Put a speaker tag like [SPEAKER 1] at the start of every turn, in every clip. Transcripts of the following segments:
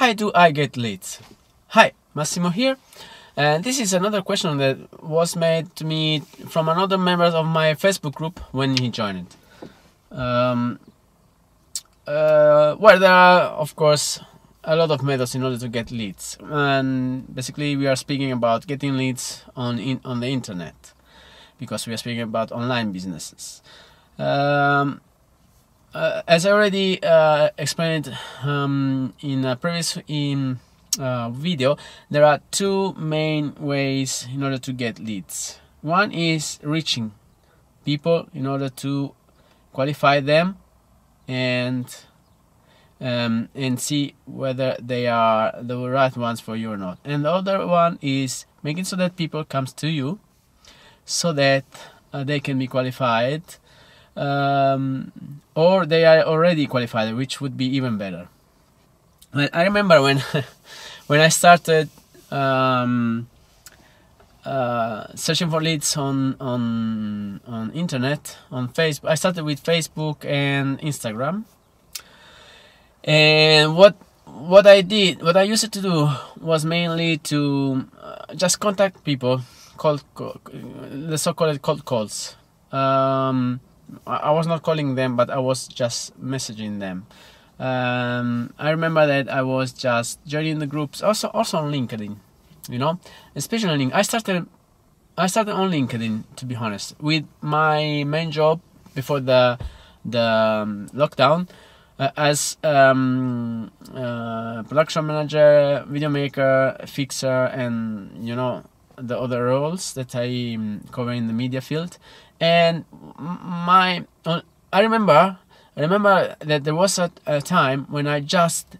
[SPEAKER 1] How do I get leads? Hi, Massimo here, and this is another question that was made to me from another member of my Facebook group when he joined. Well, there are, of course, a lot of methods in order to get leads, and basically we are speaking about getting leads on the internet, because we are speaking about online businesses. As I already explained in a previous video, there are two main ways in order to get leads. One is reaching people in order to qualify them and see whether they are the right ones for you or not. And the other one is making so that people comes to you so that they can be qualified, or they are already qualified, which would be even better. I remember when when I started searching for leads on internet, on Facebook. I started with Facebook and Instagram, and what I used to do was mainly to just contact people, the so-called cold calls. I was not calling them, but I was just messaging them. I remember that I was just joining the groups, also on LinkedIn, especially on LinkedIn. I started on LinkedIn, to be honest, with my main job before the lockdown, as production manager, video maker, fixer, and the other roles that I cover in the media field. And I remember that there was a time when I just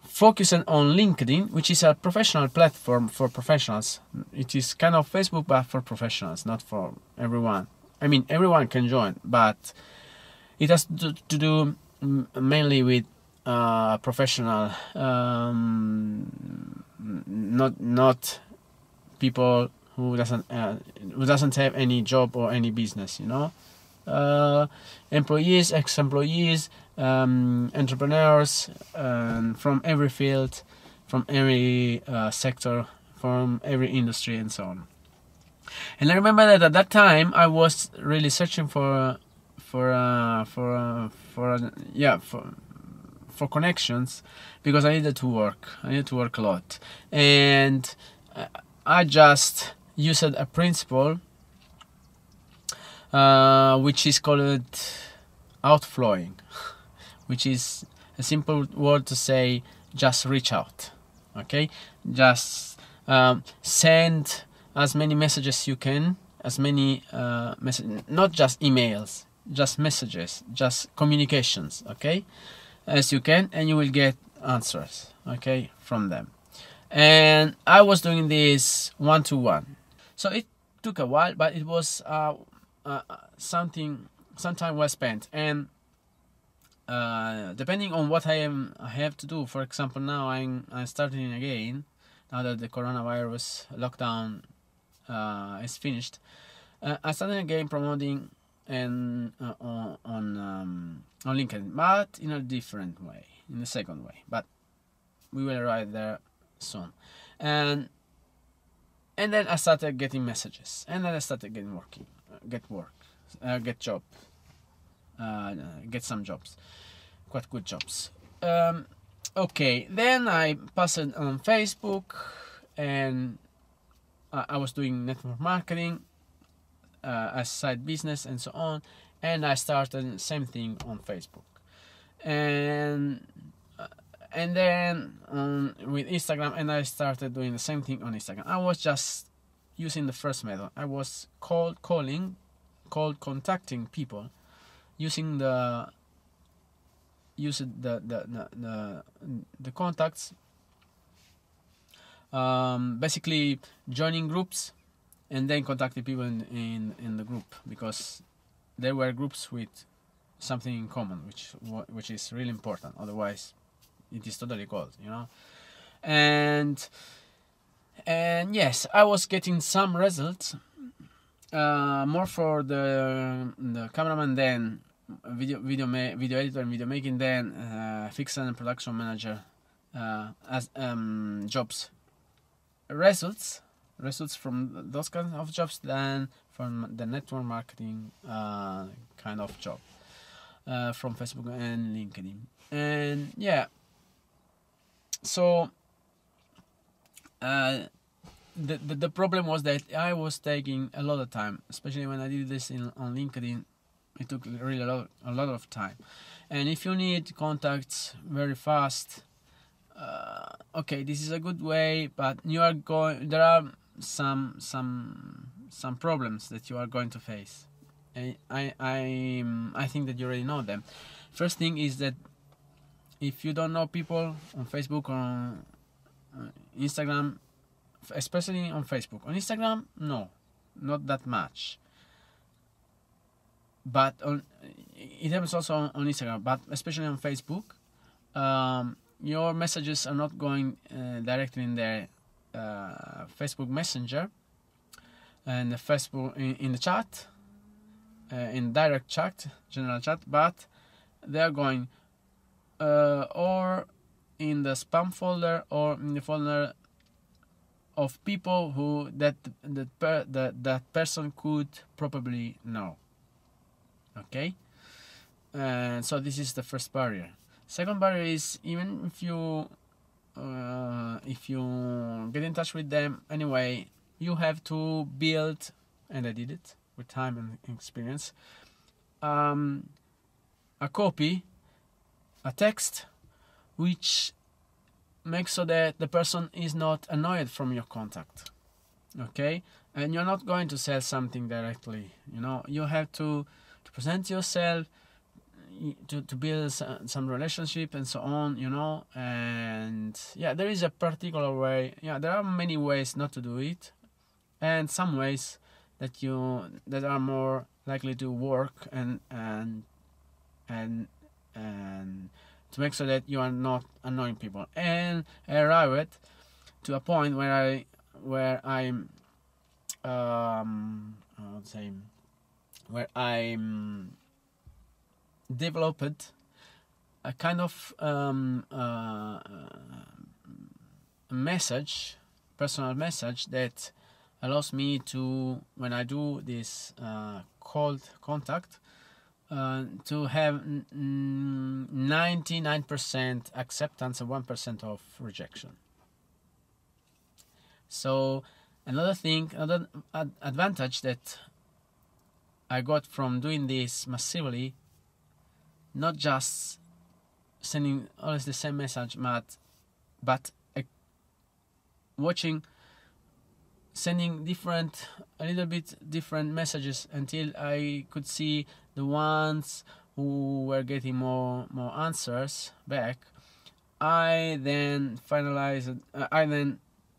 [SPEAKER 1] focused on LinkedIn, which is a professional platform for professionals. It is kind of Facebook, but for professionals, not for everyone. I mean, everyone can join, but it has to do mainly with professional, not people who doesn't have any job or any business, employees, ex-employees, entrepreneurs, from every field, from every sector, from every industry, and so on. And I remember that at that time I was really searching for connections, because I needed to work. I needed to work a lot, and I just used a principle which is called outflowing, which is a simple word to say just reach out. Okay, just send as many messages you can, as many not just emails, just messages, just communications, okay, as you can, and you will get answers, okay, from them. And I was doing this one-to-one, so it took a while, but it was some time well spent. And depending on what I have to do, for example, now I'm starting again, now that the coronavirus lockdown is finished. I started again promoting and on LinkedIn, but in a different way, in the second way. But we will arrive there soon. And then I started getting messages, and then I started getting get job, get some jobs, quite good jobs. Okay, then I passed it on Facebook, and I was doing network marketing as side business and so on, and I started the same thing on Facebook, and then with Instagram, and I started doing the same thing on Instagram. I was just using the first method. I was contacting people, using the contacts, basically joining groups and then contacting people in the group, because there were groups with something in common, which is really important. Otherwise, it is totally cold, And yes, I was getting some results, more for the cameraman, then video editor and video making, then fixer and production manager, as jobs results from those kinds of jobs than from the network marketing kind of job from Facebook and LinkedIn. And yeah, so the problem was that I was taking a lot of time, especially when I did this on LinkedIn. It took really a lot of time, and if you need contacts very fast, okay, this is a good way, but there are some problems that you are going to face. I think that you already know them. First thing is that if you don't know people on Facebook or on Instagram, especially on Facebook, on Instagram, no, not that much. But it happens also on Instagram, but especially on Facebook, your messages are not going directly in their Facebook Messenger and the Facebook in the chat, in direct chat, general chat, but they are going or in the spam folder or in the folder of people who that person could probably know. Okay, and so this is the first barrier. Second barrier is, even if you get in touch with them anyway, you have to build, and I did it with time and experience, a copy, a text, which makes so that the person is not annoyed from your contact. Okay, and you're not going to sell something directly. You have to present yourself, to build some relationship and so on, and yeah, there is a particular way. Yeah, there are many ways not to do it, and some ways that are more likely to work and to make sure that you are not annoying people. And I arrived to a point where I'm developed a kind of personal message that allows me to, when I do this cold contact, to have 99% acceptance and 1% of rejection. So another advantage that I got from doing this massively, not just sending always the same message, but sending a little bit different messages until I could see the ones who were getting more answers back. I then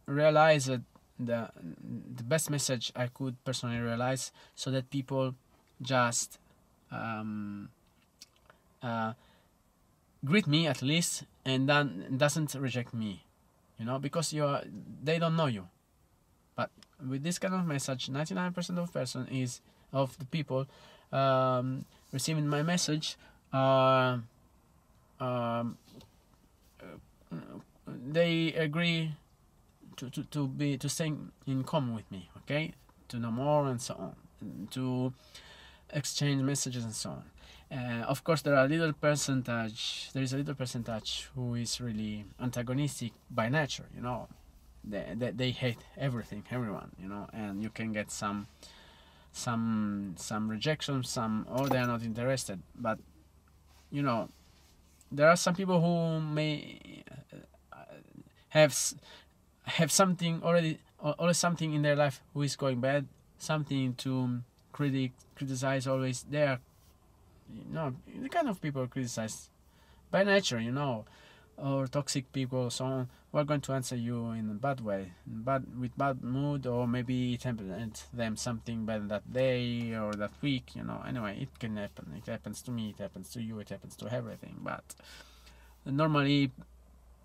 [SPEAKER 1] realized the best message I could personally realize, so that people just greet me at least, and then doesn't reject me, because they don't know you. But with this kind of message, 99% of the people receiving my message they agree to stay in common with me, okay, to know more and so on, to exchange messages and so on. Of course, there is a little percentage who is really antagonistic by nature. They hate everyone, and you can get some rejection, or they are not interested. But there are some people who may have something already something in their life who is going bad, something to criticize always. They are the kind of people criticize by nature, or toxic people, so on, who are going to answer you in a bad way, with bad mood, or maybe it happened to them something bad that day or that week. Anyway, it can happen. It happens to me, it happens to you, it happens to everything. But normally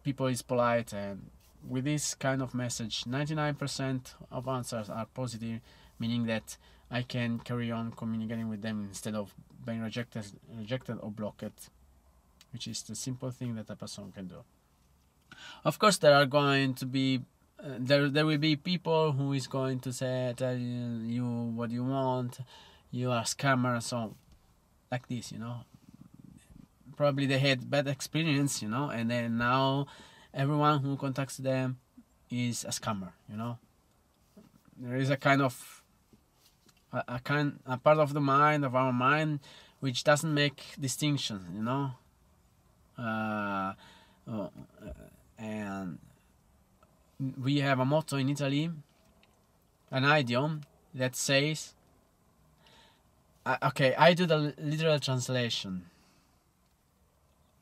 [SPEAKER 1] people is polite, and with this kind of message, 99% of answers are positive, meaning that I can carry on communicating with them instead of being rejected or blocked, which is the simple thing that a person can do. Of course, there are going to be there will be people who is going to tell you what you want, you are a scammer, so like this, probably they had bad experience, and then now everyone who contacts them is a scammer. There is a kind of a part of our mind which doesn't make distinctions, and we have a motto in Italy, an idiom that says, okay, I do the literal translation.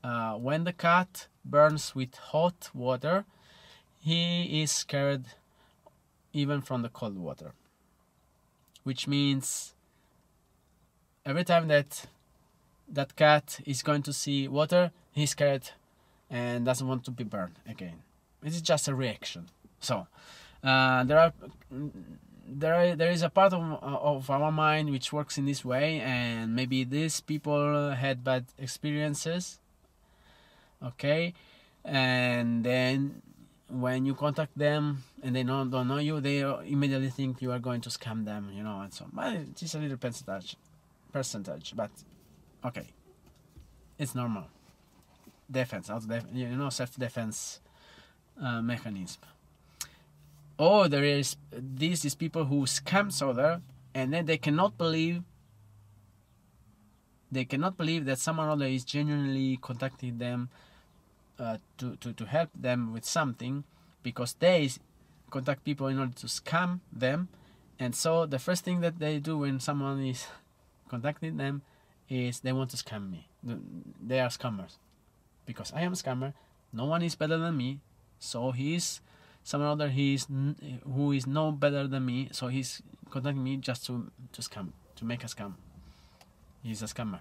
[SPEAKER 1] When the cat burns with hot water, he is scared even from the cold water. Which means every time that cat is going to see water, he's scared and doesn't want to be burned again. It is just a reaction. So there is a part of our mind which works in this way, and maybe these people had bad experiences. Okay, and then when you contact them and they don't know you, they immediately think you are going to scam them, and so on. But it is a little percentage, but okay, it's normal. Defense, self-defense mechanism. Or there is these people who scams other, and then they cannot believe that someone other is genuinely contacting them to help them with something, because they contact people in order to scam them. And so the first thing that they do when someone is contacting them is they want to scam me. They are scammers, because I am a scammer. No one is better than me, so someone other who is no better than me, so he's contacting me just to scam, to make a scam. He's a scammer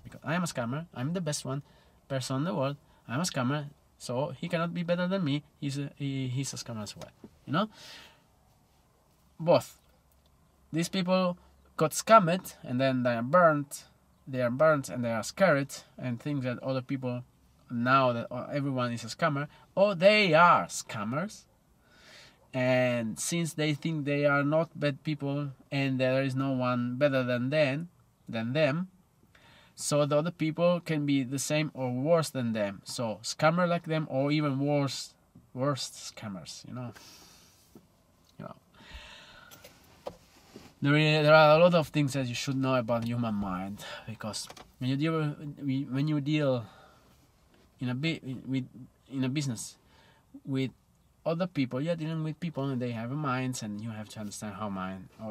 [SPEAKER 1] because I am a scammer. I'm the best person in the world. I'm a scammer, so he cannot be better than me. He's a scammer as well. Both these people got scammed, and then they are burnt. They are burnt and they are scared and think that other people, now that everyone is a scammer, or they are scammers. And since they think they are not bad people and there is no one better than them, so the other people can be the same or worse than them. So scammer like them, or even worse scammers. There are a lot of things that you should know about human mind, because when you deal in a business with other people, you're dealing with people and they have minds, and you have to understand how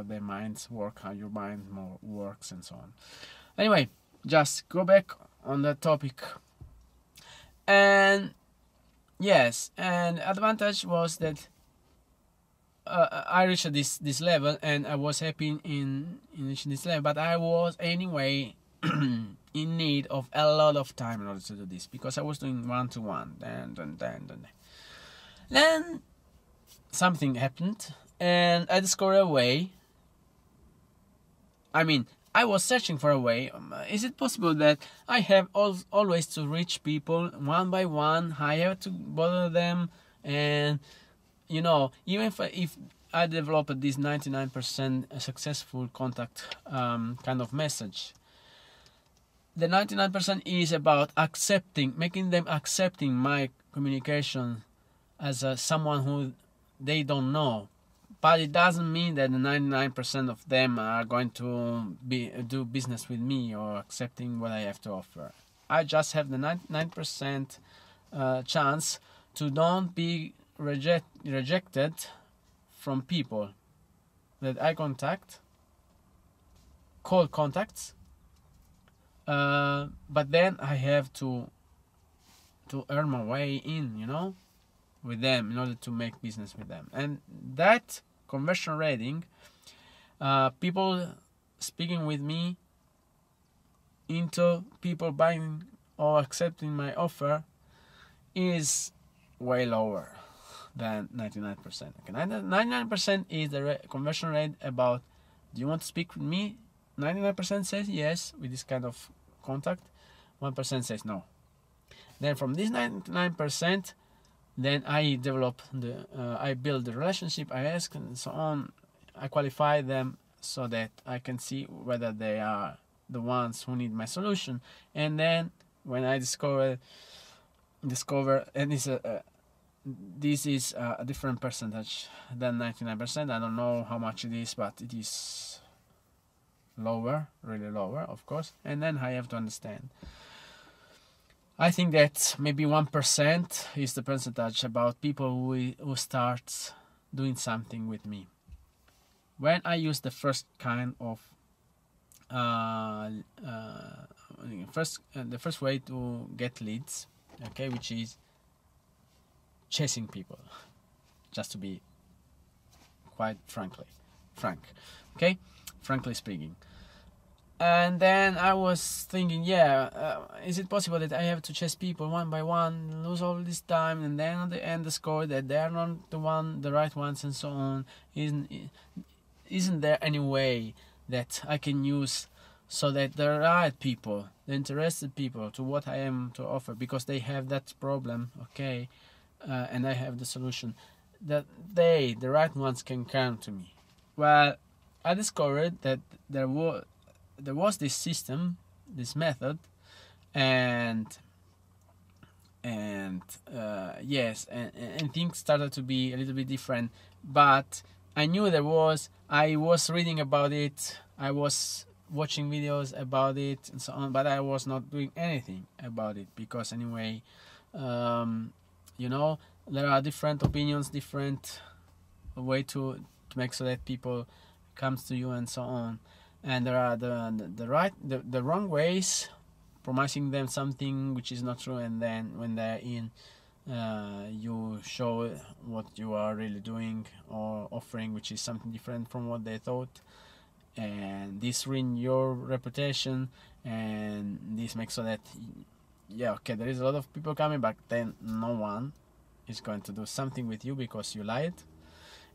[SPEAKER 1] their minds work, how your mind works, and so on. Anyway, just go back on that topic. And yes, and advantage was that I reached this level, and I was happy in reaching this level, but I was anyway in need of a lot of time in order to do this, because I was doing one-to-one, then something happened, and I discovered a way. I was searching for a way. Is it possible that I have always to reach people one by one? I have to bother them, and even if I developed this 99% successful contact kind of message, the 99% is about making them accepting my communication as someone who they don't know. But it doesn't mean that the 99% of them are going to do business with me or accepting what I have to offer. I just have the 99% chance to don't be rejected from people that I contact, cold contacts. But then I have to earn my way in, with them in order to make business with them. And that conversion rating, people speaking with me into people buying or accepting my offer, is way lower than 99%. Okay, 99% is the conversion rate about, do you want to speak with me? 99% says yes with this kind of contact. 1% says no. Then from this 99%, Then I develop I build the relationship, I ask and so on, I qualify them so that I can see whether they are the ones who need my solution. And then when I discover and this is a different percentage than 99%. I don't know how much it is, but it is lower, really lower, of course. And then I have to understand. I think that maybe 1% is the percentage about people who start doing something with me. When I use the first kind of the first way to get leads, okay, which is chasing people, just to be quite frank, okay, frankly speaking. And then I was thinking, is it possible that I have to chase people one by one, lose all this time, and then at the end discover that they are not the right ones, and so on? Isn't there any way that I can use so that the right people, the interested people to what I am to offer, because they have that problem, okay, and I have the solution, that the right ones can come to me? Well, I discovered that there was this system, this method, and things started to be a little bit different. But I knew I was reading about it, I was watching videos about it and so on, but I was not doing anything about it, because anyway, there are different opinions, different way to make so that people comes to you and so on. And there are the wrong ways, promising them something which is not true, and then when they're in, you show what you are really doing or offering, which is something different from what they thought, and this ruins your reputation, and this makes so that there is a lot of people coming, but then no one is going to do something with you because you lied.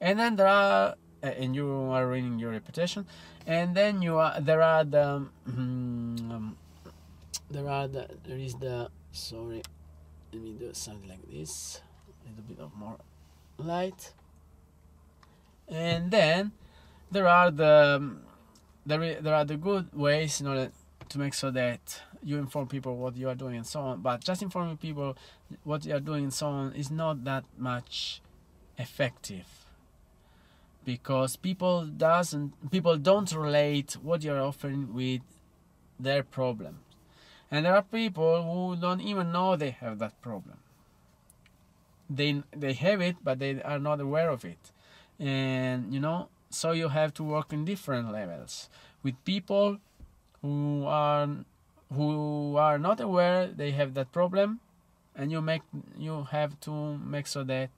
[SPEAKER 1] And then and you are ruining your reputation. And then sorry, let me do something like this, a little bit of more light. And then there are the good ways in order to make sure that you inform people what you are doing and so on. But just informing people what you are doing and so on is not that much effective, because people don't relate what you are offering with their problems. And there are people who don't even know they have that problem. They have it, but they are not aware of it. And so you have to work in different levels with people who are not aware they have that problem, and you have to make so that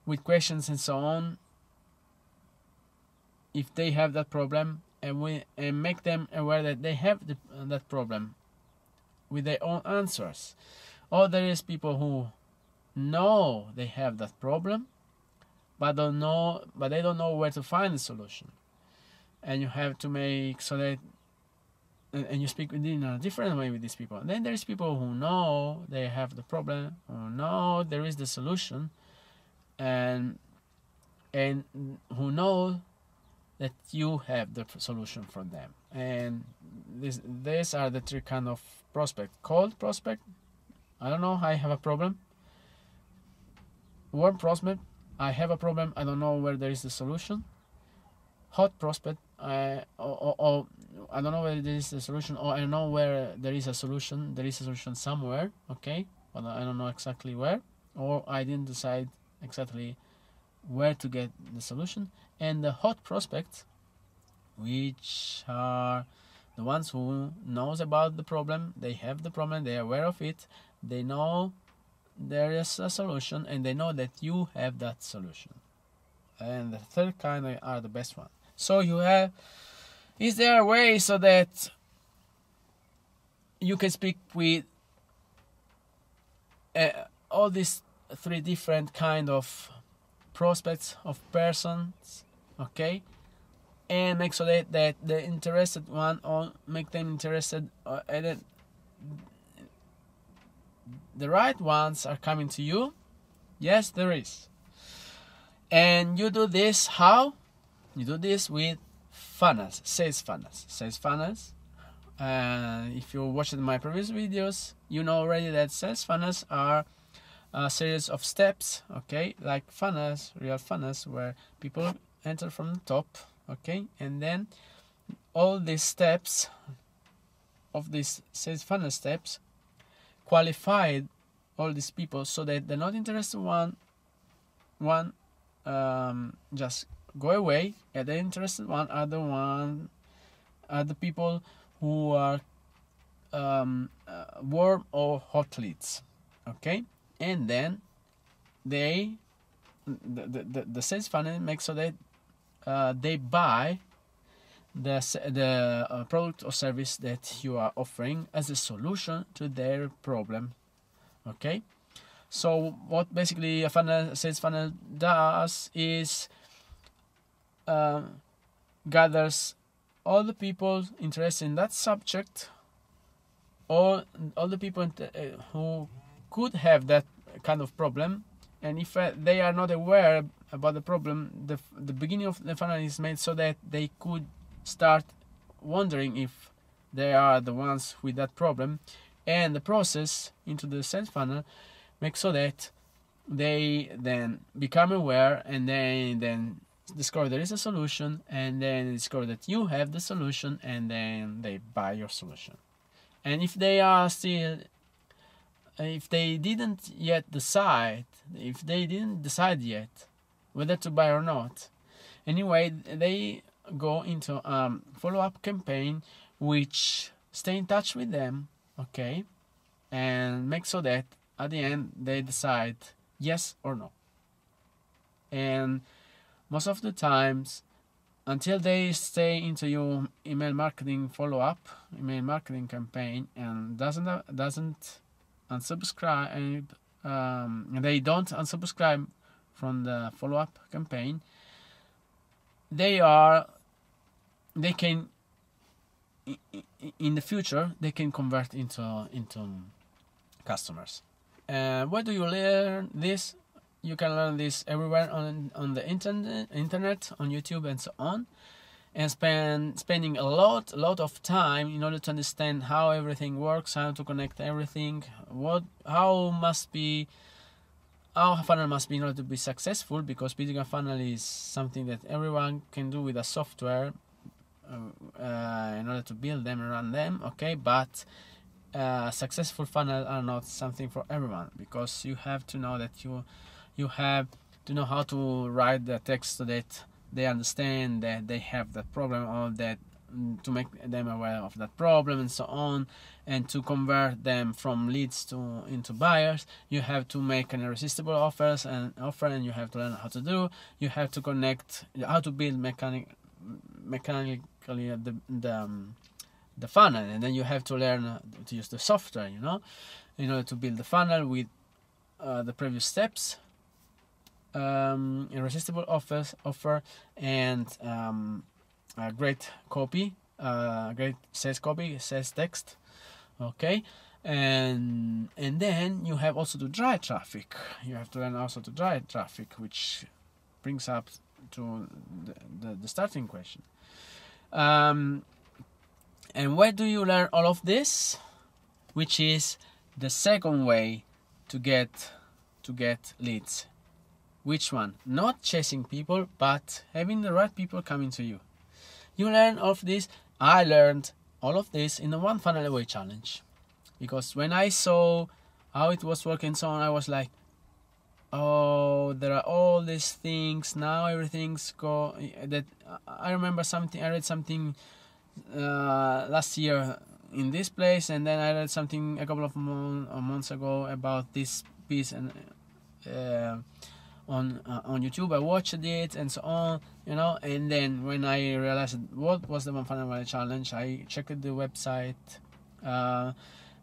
[SPEAKER 1] with questions and so on, if they have that problem, and make them aware that they have that problem with their own answers. Or there is people who know they have that problem, but they don't know where to find the solution, and you have to make so that, and you speak in a different way with these people. And then there is people who know they have the problem, who know there is the solution, and who know that you have the solution for them. And these are the three kind of prospect. Cold prospect, I don't know, I have a problem. Warm prospect, I have a problem, I don't know where there is the solution. Hot prospect, I don't know where there is the solution, or I know where there is a solution. There is a solution somewhere, okay, but I don't know exactly where, or I didn't decide exactly where to get the solution. And the hot prospects, which are the ones who knows about the problem, they have the problem, they are aware of it, they know there is a solution, and they know that you have that solution. And the third kind are the best one. So is there a way so that you can speak with all these three different kind of prospects of persons, okay, and make so that the interested one, or make them interested, and then the right ones are coming to you, Yes, there is. And you do this how? You do this with funnels, sales funnels. Sales funnels. If you watched my previous videos, you know already that sales funnels are a series of steps, okay, like funnels, real funnels, where people enter from the top, okay, and then all these steps of these sales funnel steps qualified all these people so that they're not interested one just go away, and the interested one are the people who are warm or hot leads, okay, and then the sales funnel makes so that they buy the product or service that you are offering as a solution to their problem, okay. So what basically a sales funnel does is gathers all the people interested in that subject, all the people who could have that kind of problem, and if they are not aware about the problem, the beginning of the funnel is made so that they could start wondering if they are the ones with that problem, and the process into the sales funnel makes so that they then become aware, and they then discover there is a solution, and then discover that you have the solution, and then they buy your solution. And if they are still, if they didn't decide yet whether to buy or not, anyway, they go into a follow-up campaign which stay in touch with them, okay, and make so that at the end they decide yes or no. And most of the times, until they stay into your email marketing follow-up, email marketing campaign, and doesn't unsubscribe, they don't unsubscribe from the follow-up campaign, they can in the future they can convert into customers. Where do you learn this? You can learn this everywhere on the internet, on YouTube and so on, and spending a lot of time in order to understand how everything works, how to connect everything, how a funnel must be in order to be successful, because building a funnel is something that everyone can do with a software in order to build them and run them, okay, but successful funnels are not something for everyone, because you have to know that you have to know how to write the text so that they understand that they have that problem, or that to make them aware of that problem and so on, and to convert them from leads into buyers. You have to make an irresistible offer, and you have to learn how to do. You have to connect, how to build mechanically the funnel, and then you have to learn to use the software, in order to build the funnel with the previous steps. Irresistible offer, and a great copy, great sales copy, sales text, okay, and then you have also to drive traffic. You have to learn also to drive traffic, which brings up to the starting question. And where do you learn all of this? Which is the second way to get leads. Which one? Not chasing people, but having the right people coming to you. You learn all of this. I learned all of this in the One Funnel Away challenge, because when I saw how it was working, so on, I was like, oh, there are all these things now. Everything's that I remember something. I read something last year in this place, and then I read something a couple of months ago about this piece, and on YouTube I watched it and so on, and then when I realized what was the One Funnel Away challenge, I checked the website,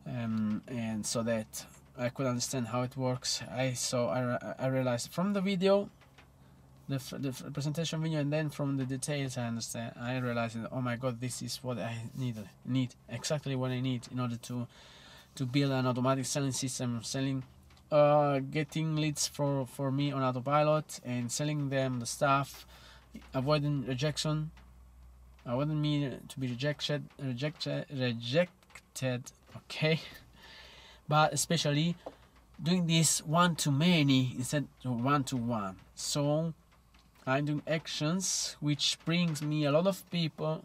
[SPEAKER 1] and so that I could understand how it works. I realized from the video, the presentation video, and then from the details I realized that, oh my god, this is what I need exactly what I need in order to build an automatic selling system, selling getting leads for me on autopilot and selling them the stuff, avoiding rejection. I wouldn't mean to be rejected, okay? But especially doing this one-to-many instead of one-to-one. So I'm doing actions which brings me a lot of people,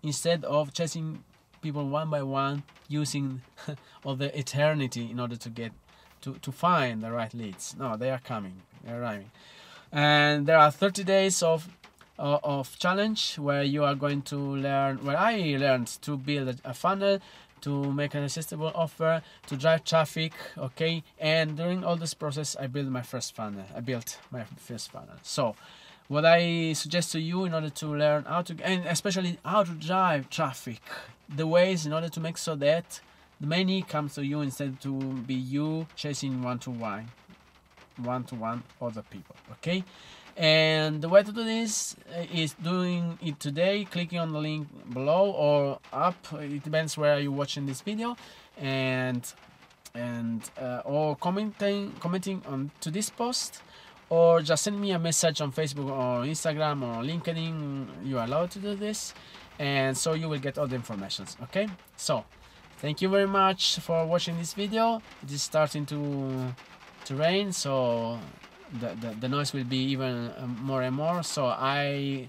[SPEAKER 1] instead of chasing people one by one, using all the eternity in order to get to find the right leads. No, they are coming, they're arriving. And there are 30 days of challenge where you are going to learn, where I learned to build a funnel, to make an irresistible offer, to drive traffic, okay? And during all this process, I built my first funnel. So what I suggest to you, in order to learn how to, and especially how to drive traffic, the ways in order to make so that the many comes to you instead to be you chasing one-to-one other people, okay? And the way to do this is doing it today, clicking on the link below or up, it depends where you're watching this video, and or commenting on to this post, or just send me a message on Facebook or Instagram or LinkedIn. You are allowed to do this, and so you will get all the information, okay? So thank you very much for watching this video. It is starting to rain, so the noise will be even more and more. So I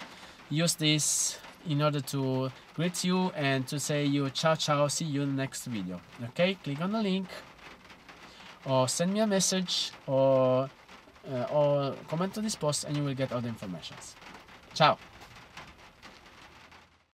[SPEAKER 1] use this in order to greet you and to say you ciao, see you in the next video, okay? Click on the link or send me a message or comment on this post and you will get all the information. Ciao.